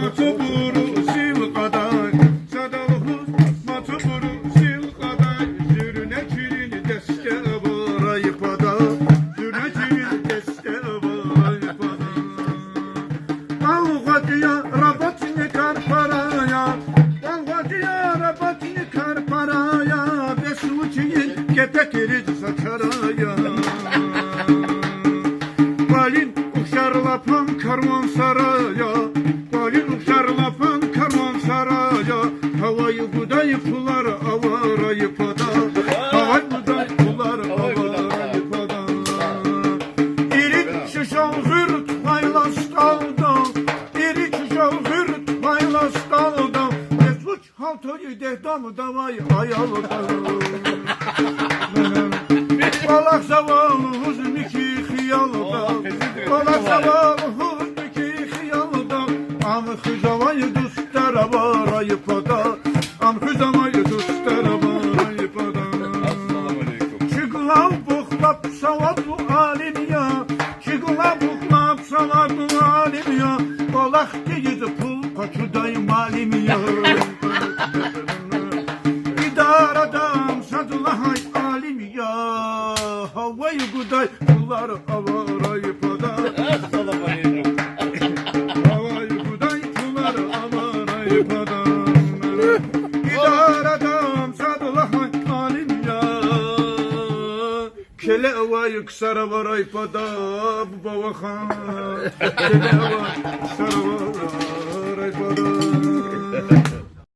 maçı buru sil qaday Sadalhuz maçı buru sil qaday Zürüne çirin deste varay pada Zürüne çirin deste varay pada Alğatiya rabatini kar paraya Alğatiya rabatini kar paraya Besuçinin kepek eriz saçaraya Balin uçarlapan karvansaraya Balin uçarlapan karvansaraya Havayı buday pular avarayı pada Havayı buday pular avarayı pada İrik şişan hürt haylas kaldı İrik şişan hürt haylas kaldı Mesuç haltoyu dehdamı davay ayalıda Balak zavallı huzun iki hiyalıda Balak zavallı huzun iki hiyalıda Amı hüzavayı dustara varayı pada Amı hüzavayı dustara varayı pada Çıgılav buklap savadu alim ya Çıgılav buklap savadu alim ya Balak deyidi pul kaçuday malim ya İdaradam sadılahay alim ya Havayı guday pullar avarayı pada Havayı guday pullar avarayı pada İdaradam sadılahay alim ya Kele avayı ksara varay pada Bu bavahan Kele avayı ksara varay pada